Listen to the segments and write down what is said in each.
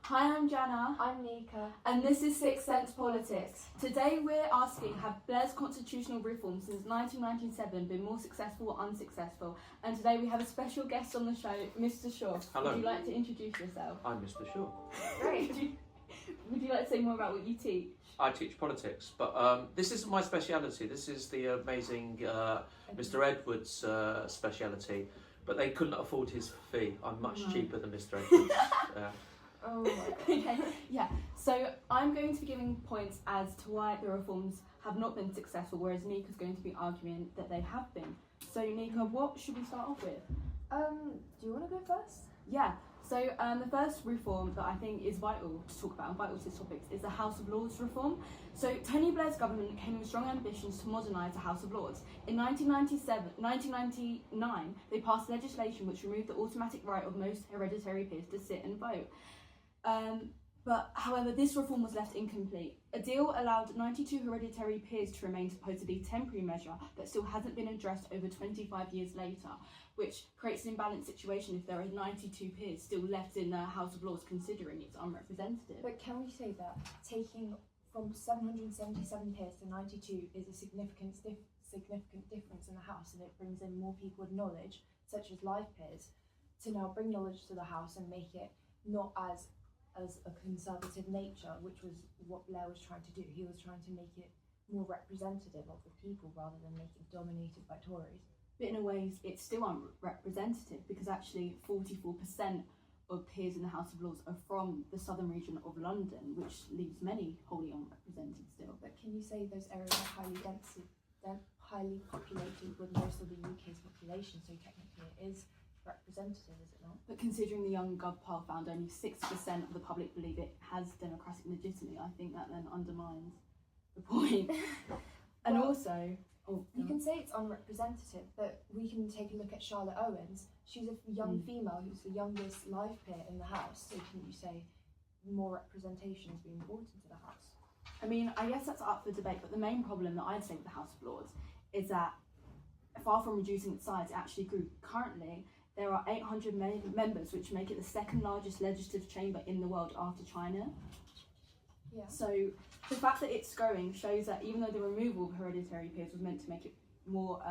Hi, I'm Jana. I'm Nika. And this is Sixth Sense Politics. Today we're asking, have Blair's constitutional reforms since 1997 been more successful or unsuccessful? And today we have a special guest on the show, Mr. Shaw. Hello. Would you like to introduce yourself? I'm Mr. Shaw. Great. Would you like to say more about what you teach? I teach politics, but this isn't my speciality. This is the amazing Mr. Edwards' speciality. But they couldn't afford his fee. I'm much cheaper than Mr. Edwards. Oh my God. Okay, yeah. So I'm going to be giving points as to why the reforms have not been successful, whereas Nika's going to be arguing that they have been. So Nika, what should we start off with? Do you want to go first? Yeah. So the first reform that I think is vital to talk about and vital to this topic is the House of Lords reform. So Tony Blair's government came with strong ambitions to modernise the House of Lords. In 1999, they passed legislation which removed the automatic right of most hereditary peers to sit and vote. But however, this reform was left incomplete. A deal allowed 92 hereditary peers to remain supposedly temporary measure that still hasn't been addressed over 25 years later, which creates an imbalanced situation if there are 92 peers still left in the House of Lords considering it's unrepresentative. But can we say that taking from 777 peers to 92 is a significant difference in the House, and it brings in more people with knowledge, such as live peers, to now bring knowledge to the House and make it not as a conservative nature, which was what Blair was trying to do. He was trying to make it more representative of the people rather than make it dominated by Tories. But in a way, it's still unrepresentative because actually 44% of peers in the House of Lords are from the southern region of London, which leaves many wholly unrepresented still. But can you say those areas are highly populated with most of the UK's population, so technically it is representative, is it not? But considering the Young Gov poll found only 6% of the public believe it has democratic legitimacy, I think that then undermines the point. And well, also... you can say it's unrepresentative, but we can take a look at Charlotte Owens. She's a young female who's the youngest live peer in the House, so can you say more representation is being brought into the House? I mean, I guess that's up for debate, but the main problem that I'd say with the House of Lords is that far from reducing its size, it actually grew. Currently, there are 800 members, which make it the second largest legislative chamber in the world after China. Yeah. So the fact that it's growing shows that even though the removal of hereditary peers was meant to make it more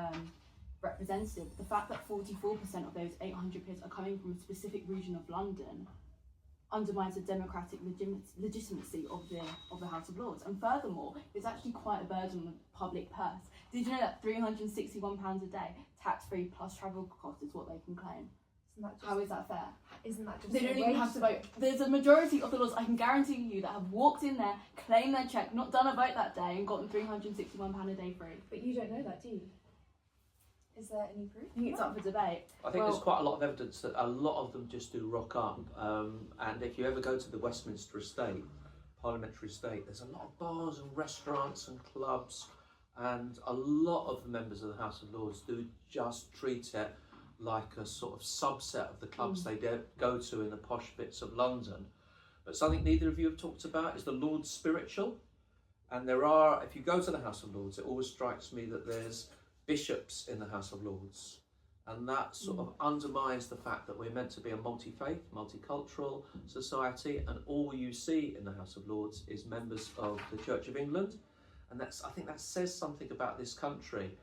representative, the fact that 44% of those 800 peers are coming from a specific region of London undermines the democratic legitimacy of the House of Lords. And furthermore, it's actually quite a burden on the public purse. Did you know that £361 a day, tax-free plus travel costs, is what they can claim? How is that fair? Isn't that just they don't even have to vote. There's a majority of the Lords, I can guarantee you, that have walked in there, claimed their cheque, not done a vote that day, and gotten £361 a day free. But you don't know that, do you? Is there any proof? I think it's up for debate. I think there's quite a lot of evidence that a lot of them just do rock up. And if you ever go to the Westminster estate, parliamentary estate, there's a lot of bars and restaurants and clubs, and a lot of the members of the House of Lords do just treat it like a sort of subset of the clubs they go to in the posh bits of London. But something neither of you have talked about is the Lord's spiritual. And there are, if you go to the House of Lords, it always strikes me that there's bishops in the House of Lords. And that sort of undermines the fact that we're meant to be a multi-faith, multicultural society, and all you see in the House of Lords is members of the Church of England. And I think that says something about this country,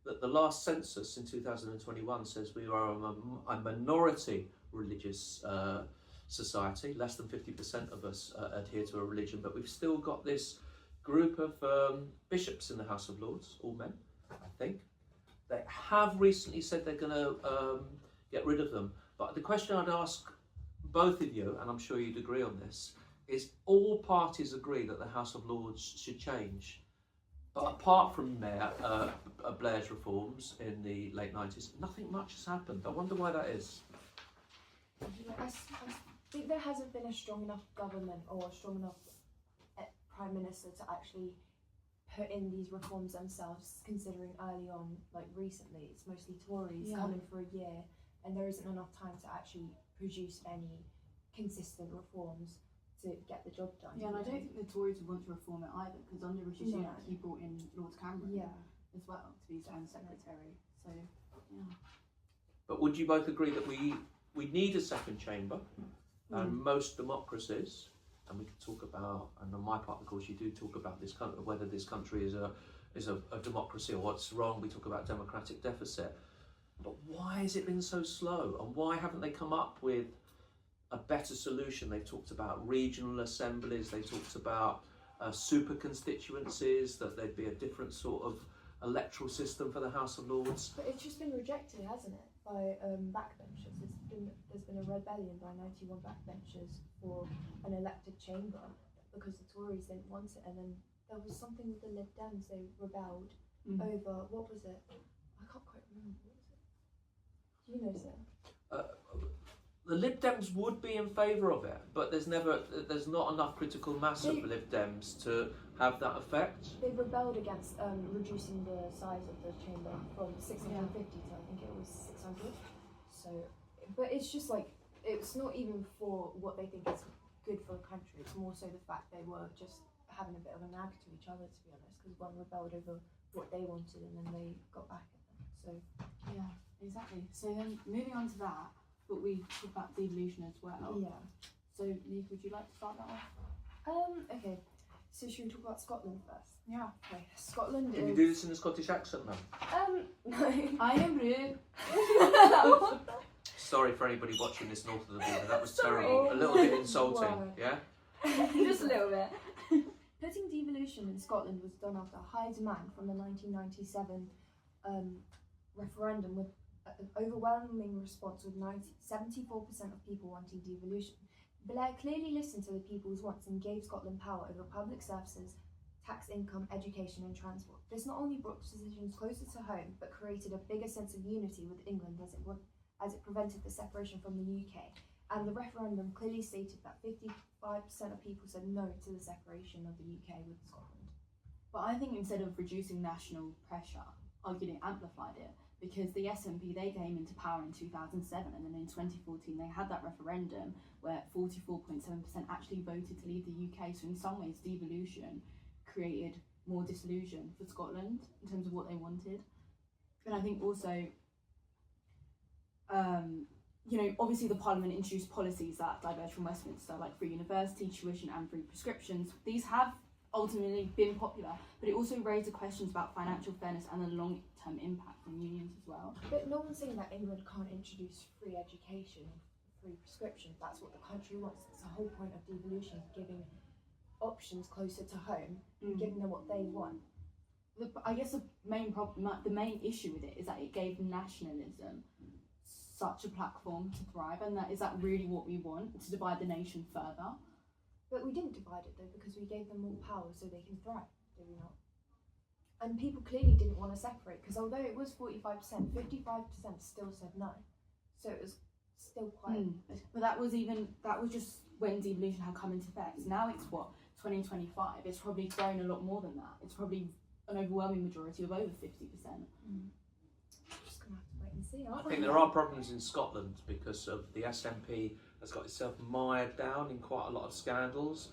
that the last census in 2021 says we are a minority religious society. Less than 50% of us adhere to a religion, but we've still got this group of bishops in the House of Lords, all men, I think. They have recently said they're going to get rid of them. But the question I'd ask both of you, and I'm sure you'd agree on this, is all parties agree that the House of Lords should change. But apart from Blair's reforms in the late 90s, nothing much has happened. I wonder why that is. I think there hasn't been a strong enough government or a strong enough Prime Minister to actually put in these reforms themselves, considering early on, like recently, it's mostly Tories coming for a year, and there isn't enough time to actually produce any consistent reforms to get the job done. Yeah, and I don't think the Tories would want to reform it either, because under Rishi Sunak, he brought in Lord Cameron as well to be his own secretary. So, yeah. But would you both agree that we need a second chamber? And most democracies, and we can talk about, and on my part, of course, you do talk about this country, whether this country is a democracy or what's wrong. We talk about democratic deficit. But why has it been so slow? And why haven't they come up with a better solution? They've talked about regional assemblies, they talked about super constituencies, that there'd be a different sort of electoral system for the House of Lords. But it's just been rejected, hasn't it, by backbenchers. There's been a rebellion by 91 backbenchers for an elected chamber because the Tories didn't want it, and then there was something with the Lib Dems. They rebelled over, what was it? I can't quite remember. What was it? Do you know, sir? The Lib Dems would be in favour of it, but there's not enough critical mass of Lib Dems to have that effect. They rebelled against reducing the size of the chamber from 650 to I think it was 600. So, but it's just like, it's not even for what they think is good for the country. It's more so the fact they were just having a bit of a nag to each other, to be honest, because one rebelled over what they wanted and then they got back at them. So yeah, exactly. So then moving on to that, but we talk about devolution as well. yeah. So Nick, would you like to start that off? Okay. So should we talk about Scotland first? Yeah. Okay. Scotland Can is. you do this in a Scottish accent now? No. I am rude. Sorry for anybody watching this north of the border, that was Sorry. terrible. A little bit insulting, Why? yeah? Just a little bit. Putting devolution in Scotland was done after high demand from the 1997 referendum, with an overwhelming response with 74% of people wanting devolution. Blair clearly listened to the people's wants and gave Scotland power over public services, tax income, education and transport. This not only brought decisions closer to home, but created a bigger sense of unity with England as it prevented the separation from the UK. And the referendum clearly stated that 55% of people said no to the separation of the UK with Scotland. But I think instead of reducing national pressure, arguably amplified it, because the SNP, they came into power in 2007, and then in 2014 they had that referendum where 44.7% actually voted to leave the UK. So in some ways, devolution created more disillusion for Scotland in terms of what they wanted. And I think also, you know, obviously the Parliament introduced policies that diverge from Westminster, like free university, tuition and free prescriptions. These have ultimately been popular, but it also raised the questions about financial fairness and the long-term impact on unions as well. But no one's saying that England can't introduce free education, free prescriptions. That's what the country wants. It's the whole point of devolution, giving options closer to home, and giving them what they want. I guess the main problem, the main issue with it is that it gave nationalism such a platform to thrive, and is that really what we want, to divide the nation further? But we didn't divide it though, because we gave them more power so they can thrive, did we not? And people clearly didn't want to separate, because although it was 45%, 55% still said no. So it was still quite... But that was just when devolution had come into effect. Now it's what, 2025? It's probably grown a lot more than that. It's probably an overwhelming majority of over 50%. Just gonna have to wait and see, aren't I think there are problems in Scotland because of the SNP has got itself mired down in quite a lot of scandals.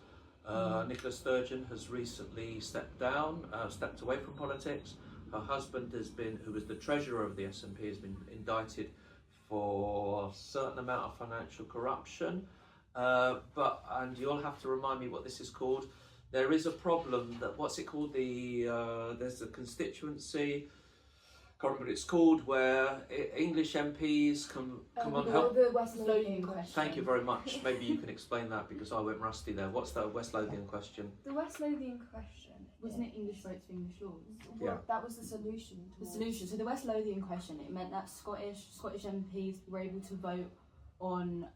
Nicola Sturgeon has recently stepped away from politics. Her husband who was the treasurer of the SNP, has been indicted for a certain amount of financial corruption. And you'll have to remind me what this is called. There is a problem that, what's it called? There's a constituency, can't remember what it's called, where English MPs come on help. The West Lothian question. Thank you very much. Maybe you can explain that because I went rusty there. What's the West Lothian question? The West Lothian question. Wasn't it English votes for English laws? Well, Yeah. that was the solution. The solution. So the West Lothian question, it meant that Scottish MPs were able to vote on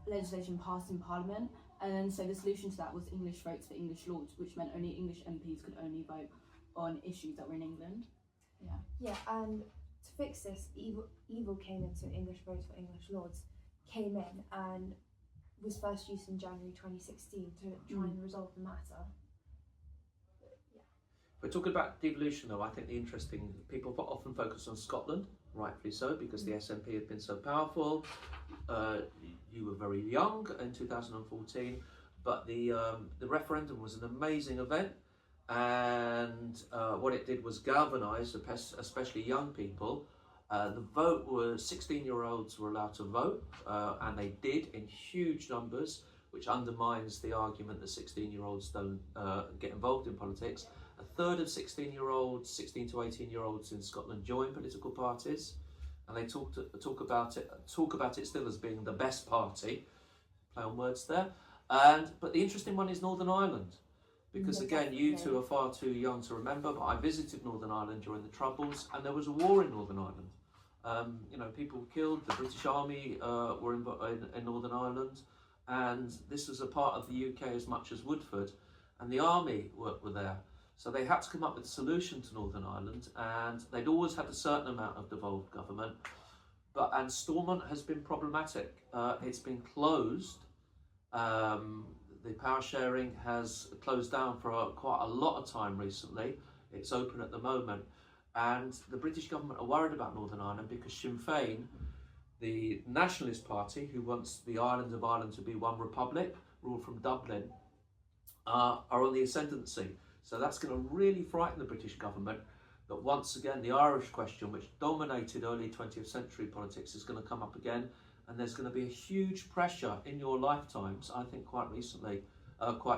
legislation passed in Parliament, and then so the solution to that was English votes for English laws, which meant only English MPs could only vote on issues that were in England. Yeah, and to fix this, evil came into English votes for English lords, came in and was first used in January 2016 to try and resolve the matter. We're talking about devolution though. I think people often focus on Scotland, rightfully so, because the SNP had been so powerful. You were very young in 2014, but the referendum was an amazing event, and what it did was galvanise, especially young people, The vote was 16-year-olds were allowed to vote, and they did in huge numbers, which undermines the argument that 16-year-olds don't get involved in politics. A third of 16-year-olds, 16 to 18-year-olds in Scotland join political parties, and they talk about it still as being the best party. Play on words there. But the interesting one is Northern Ireland, because again, you two are far too young to remember, but I visited Northern Ireland during the Troubles, and there was a war in Northern Ireland. People were killed. The British Army were in Northern Ireland, and this was a part of the UK as much as Woodford, and the army were there. So they had to come up with a solution to Northern Ireland, and they'd always had a certain amount of devolved government. And Stormont has been problematic. It's been closed. The power sharing has closed down for quite a lot of time recently. It's open at the moment. And the British government are worried about Northern Ireland because Sinn Féin, the nationalist party who wants the island of Ireland to be one republic, ruled from Dublin, are on the ascendancy. So that's going to really frighten the British government that once again the Irish question, which dominated early 20th century politics, is going to come up again. And there's going to be a huge pressure in your lifetimes, I think quite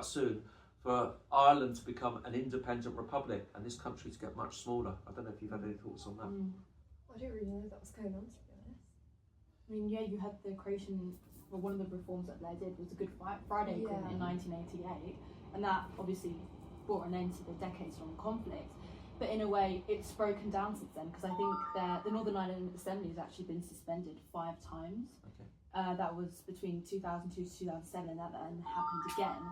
soon, for Ireland to become an independent republic and this country to get much smaller. I don't know if you've had any thoughts on that. I didn't really know that was going on, to be honest. I mean, yeah, you had the creation, well, one of the reforms that Blair did was the Good Friday Agreement in 1988, and that obviously brought an end to the decades-long conflict. But in a way, it's broken down since then, because I think the Northern Ireland Assembly has actually been suspended 5 times. Okay. That was between 2002 to 2007, and that then happened again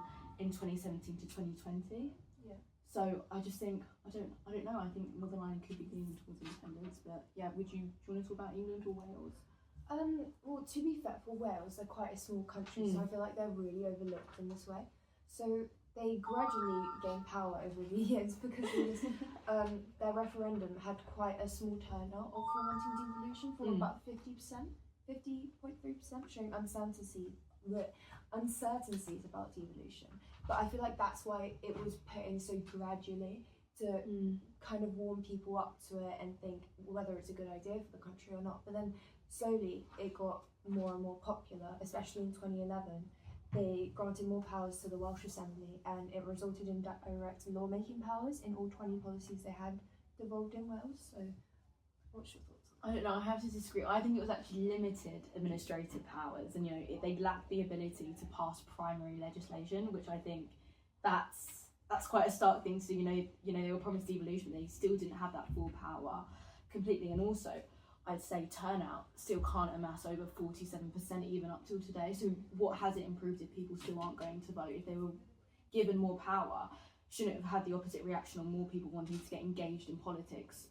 in 2017 to 2020. Yeah. So I just think, I don't know, I think Northern Ireland could be leaning towards independence, but yeah, do you want to talk about England or Wales? Well, to be fair, for Wales, they're quite a small country, so I feel like they're really overlooked in this way. So they gradually gained power over the years because their referendum had quite a small turnout of wanting devolution, for about 50%, 50.3%, showing uncertainties about devolution. But I feel like that's why it was put in so gradually, to kind of warm people up to it and think whether it's a good idea for the country or not. But then slowly it got more and more popular, especially in 2011. They granted more powers to the Welsh Assembly, and it resulted in direct lawmaking powers in all 20 policies they had devolved in Wales. So, what's your thoughts on that? I don't know, I have to disagree. I think it was actually limited administrative powers, and they lacked the ability to pass primary legislation, which I think that's quite a stark thing. So they were promised devolution, but they still didn't have that full power completely, and also I'd say turnout still can't amass over 47% even up till today. So what has it improved if people still aren't going to vote? If they were given more power, shouldn't it have had the opposite reaction on more people wanting to get engaged in politics,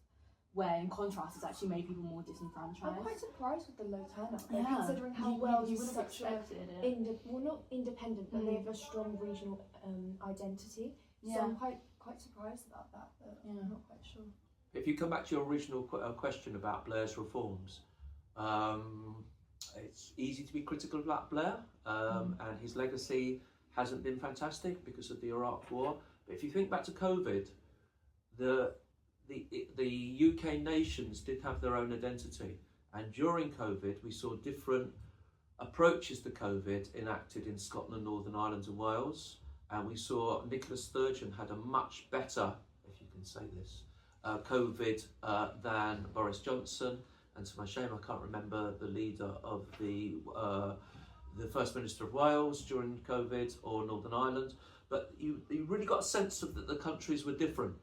where in contrast it's actually made people more disenfranchised? I'm quite surprised with the low turnout, considering how you is such not independent, but they have a strong regional identity. So I'm quite surprised about that, but I'm not quite sure. If you come back to your original question about Blair's reforms, it's easy to be critical about Blair, and his legacy hasn't been fantastic because of the Iraq War. But if you think back to COVID, the UK nations did have their own identity, and during COVID we saw different approaches to COVID enacted in Scotland, Northern Ireland and Wales, and we saw Nicola Sturgeon had a much better, if you can say this, COVID than Boris Johnson, and to my shame I can't remember the leader of the First Minister of Wales during COVID or Northern Ireland, but you really got a sense of that the countries were different.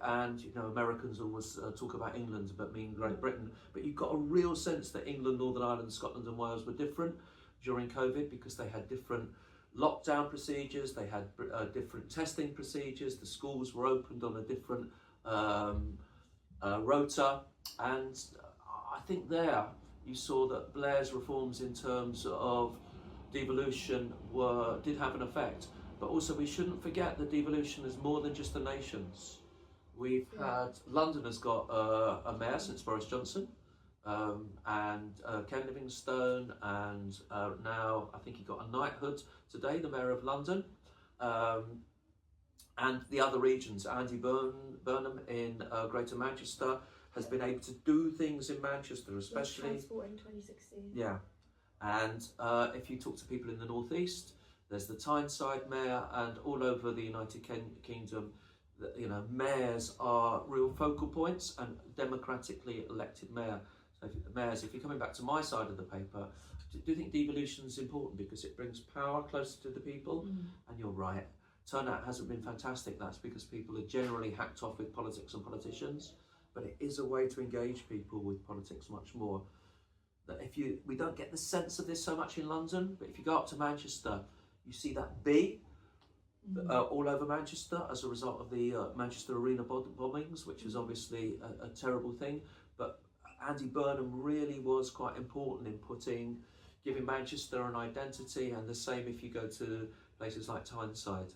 And Americans always talk about England but mean Great Britain, but you got a real sense that England, Northern Ireland, Scotland and Wales were different during COVID because they had different lockdown procedures, they had different testing procedures, the schools were opened on a different rota, and I think there you saw that Blair's reforms in terms of devolution did have an effect. But also we shouldn't forget that devolution is more than just the nations. We've had, London has got a mayor since Boris Johnson, and Ken Livingstone, and now I think he got a knighthood today, the mayor of London. And the other regions, Andy Burnham in Greater Manchester. has been able to do things in Manchester, especially. Transport in 2016. Yeah, and if you talk to people in the northeast, there's the Tyneside mayor, and all over the United Kingdom, you know, mayors are real focal points, and democratically elected mayor. So if you're coming back to my side of the paper, do you think devolution is important because it brings power closer to the people? And you're right. Turnout hasn't been fantastic. That's because people are generally hacked off with politics and politicians. But it is a way to engage people with politics much more. That we don't get the sense of this so much in London, but if you go up to Manchester, you see that B all over Manchester as a result of the Manchester Arena bombings, which is obviously a terrible thing. But Andy Burnham really was quite important in giving Manchester an identity, and the same if you go to places like Tyneside.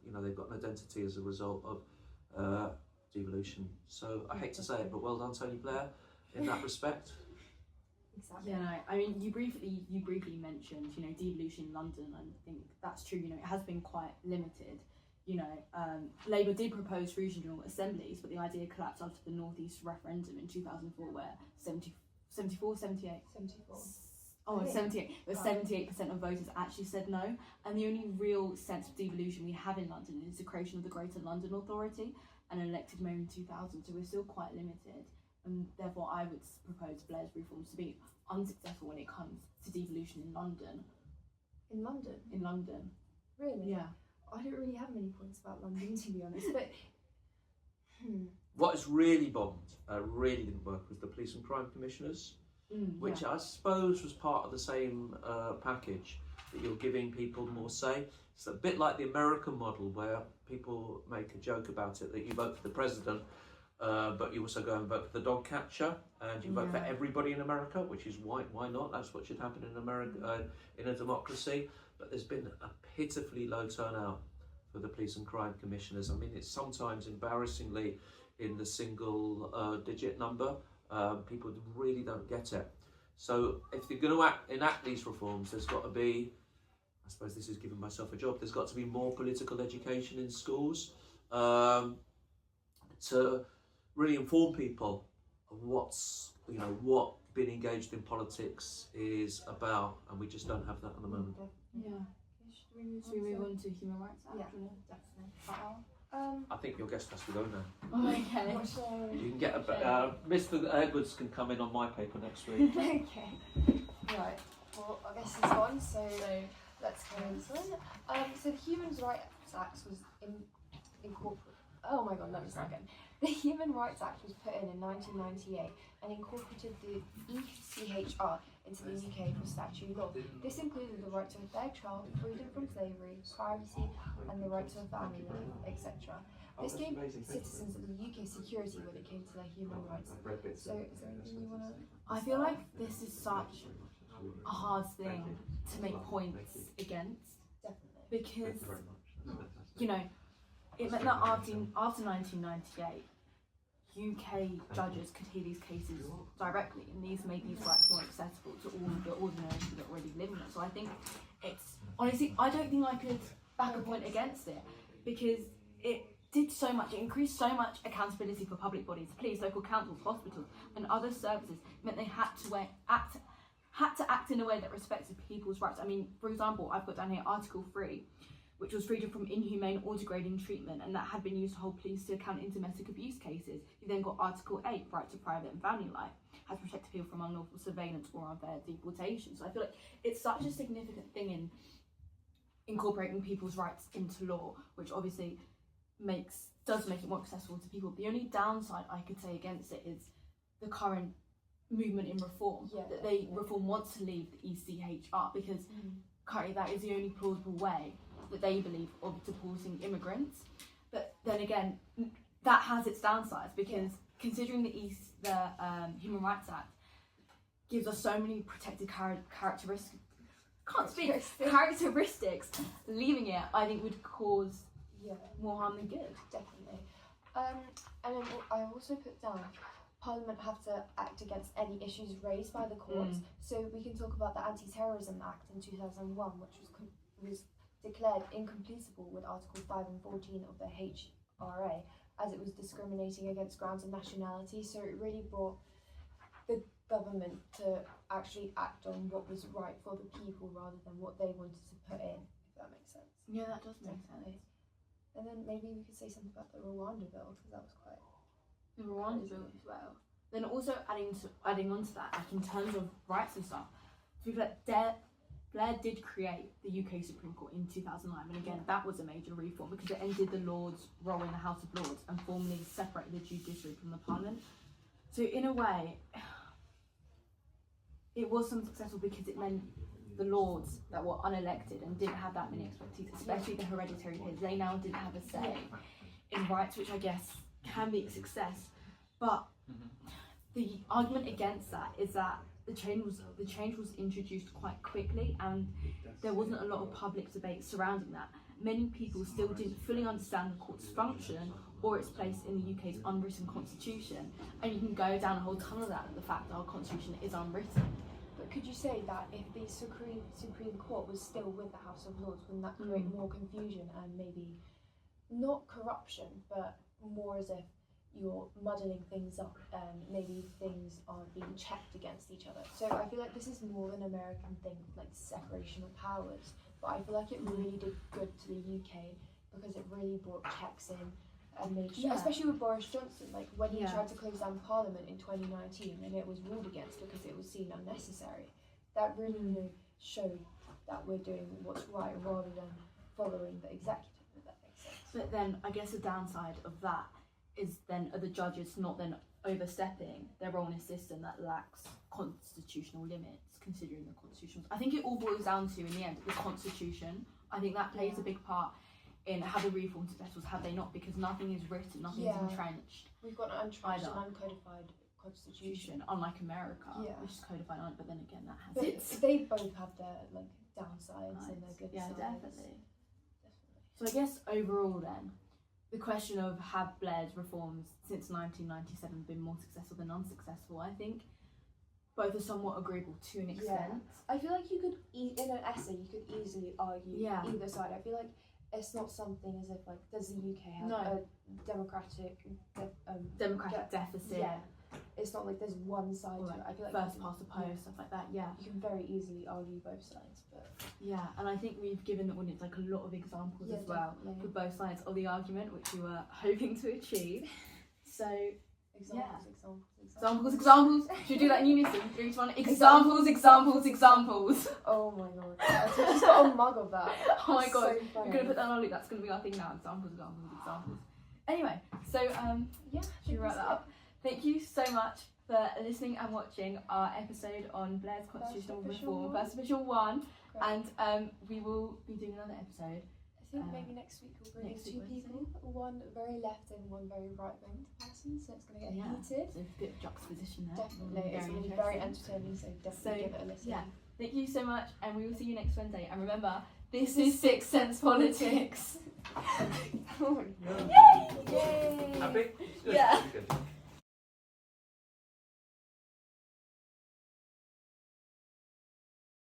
You know, they've got an identity as a result of devolution. So I hate to say it, but well done, Tony Blair, in that respect. Exactly. Yeah, no, I mean, you briefly mentioned, you know, devolution in London, and I think that's true. You know, it has been quite limited. You know, Labour did propose regional assemblies, but the idea collapsed after the North East referendum in 2004, where 78% of voters actually said no. And the only real sense of devolution we have in London is the creation of the Greater London Authority and an elected mayor in 2000. So we're still quite limited, and therefore I would propose Blair's reforms to be unsuccessful when it comes to devolution in London. In London? In London. Really? Yeah. I don't really have many points about London, to be honest, but What has really bombed, really didn't work, was the police and crime commissioners, which I suppose was part of the same package, that you're giving people more say. It's a bit like the American model, where people make a joke about it, that you vote for the president, but you also go and vote for the dog catcher, and you vote for everybody in America, which is why not? That's what should happen in America, in a democracy. But there's been a pitifully low turnout for the police and crime commissioners. I mean, it's sometimes embarrassingly in the single digit number. People really don't get it. So if you're going to enact these reforms, there's got to be, I suppose this is giving myself a job, there's got to be more political education in schools to really inform people of what being engaged in politics is about, and we just don't have that at the moment. Yeah. Should we move on to Human Rights Act? Yeah, definitely. I think your guest has to go now. Oh, okay. You can get Mr. Edwards can come in on my paper next week. Okay. Right. Well, I guess it's on, so let's go into it. So the Human Rights Act was incorporated. Oh my God, let me start again. The Human Rights Act was put in 1998 and incorporated the ECHR into the UK for statutory law. This included the right to a fair trial, freedom from slavery, privacy, and the right to a family life, etc. This gave citizens of the UK security when it came to their human rights. So, is there anything you want to? I feel like this is such a hard thing to make points against. Definitely. Because, you know, it meant that after 1998, UK judges could hear these cases directly, and these made these rights more accessible to all the ordinary people that already live in it. So I think it's, honestly, I don't think I could back a point against it, because it did so much, it increased so much accountability for public bodies, police, local councils, hospitals, and other services. It meant they had to act in a way that respected people's rights. I mean, for example, I've got down here Article 3, which was freedom from inhumane or degrading treatment, and that had been used to hold police to account in domestic abuse cases. You then got Article 8, right to private and family life, has protected people from unlawful surveillance or unfair deportation. So I feel like it's such a significant thing in incorporating people's rights into law, which obviously does make it more accessible to people. The only downside I could say against it is the current movement in reform, that reform wants to leave the ECHR, because currently that is the only plausible way that they believe of deporting immigrants. But then again, that has its downsides, because considering the Human Rights Act gives us so many protected characteristics, leaving it, I think, would cause more harm than good. Definitely. And then I also put down Parliament have to act against any issues raised by the courts. So we can talk about the Anti-Terrorism Act in 2001, which was declared incompletable with Article 5 and 14 of the HRA, as it was discriminating against grounds of nationality. So it really brought the government to actually act on what was right for the people rather than what they wanted to put in, if that makes sense. Yeah, that does make Definitely. sense. And then maybe we could say something about the Rwanda bill, because that was quite... The Rwanda bill as well. Then also adding on to that, like in terms of rights and stuff, people like Blair did create the UK Supreme Court in 2009, and again that was a major reform because it ended the Lords' role in the House of Lords and formally separated the judiciary from the Parliament. So in a way, it was successful because it meant the Lords that were unelected and didn't have that many expertise, especially the hereditary peers, they now didn't have a say in rights, which I guess can be a success. But the argument against that is that the change was introduced quite quickly, and there wasn't a lot of public debate surrounding that. Many people still didn't fully understand the court's function or its place in the UK's unwritten constitution, and you can go down a whole ton of that, the fact that our constitution is unwritten. But could you say that if the Supreme Court was still with the House of Lords, wouldn't that create more confusion and maybe not corruption, but more as if you're muddling things up and maybe things are being checked against each other? So I feel like this is more an American thing, like separation of powers, but I feel like it really did good to the UK because it really brought checks in and made sure, especially with Boris Johnson, like when he tried to close down Parliament in 2019 and it was ruled against because it was seen unnecessary. That really showed that we're doing what's right rather than following the executive, if that makes sense. But then I guess the downside of that is then are the judges not then overstepping their role in a system that lacks constitutional limits, considering the constitution. I think it all boils down to, in the end, the constitution. I think that plays a big part in how the reform successful, have they not, because nothing is written, nothing is entrenched. We've got an entrenched and uncodified constitution, unlike America, which is codified, but then again that has its... They both have their downsides and their good sides. Yeah, definitely. So I guess overall then, the question of have Blair's reforms since 1997 been more successful than unsuccessful, I think both are somewhat agreeable to an extent. I feel like you could, in an essay, you could easily argue either side. I feel like it's not something as if, like, does the UK have a democratic deficit? Yeah. It's not like there's one side to it. I feel like first past the post, stuff like that, you can very easily argue both sides. But and I think we've given the audience like a lot of examples as well for both sides of the argument, which we were hoping to achieve. So examples. Should we do that in unison? 3, 2, 1. Examples. Oh my god! I just got a mug of that. Oh my god! So We're gonna put that on our loop. That's gonna be our thing now. Examples. Anyway, so should we wrap that up? Thank you so much for listening and watching our episode on Blair's constitutional reform, first official one. Great. And we will be doing another episode. I think maybe next week we'll bring in 2 people, one very left and one very right wing person, so it's going to get heated. So a bit of juxtaposition there. Definitely, it's going to be very entertaining, so definitely give it a listen. Yeah, thank you so much, and we will see you next Wednesday. And remember, this is Sixth Sense Politics. Oh my god. Yay! Happy? Yeah. Good.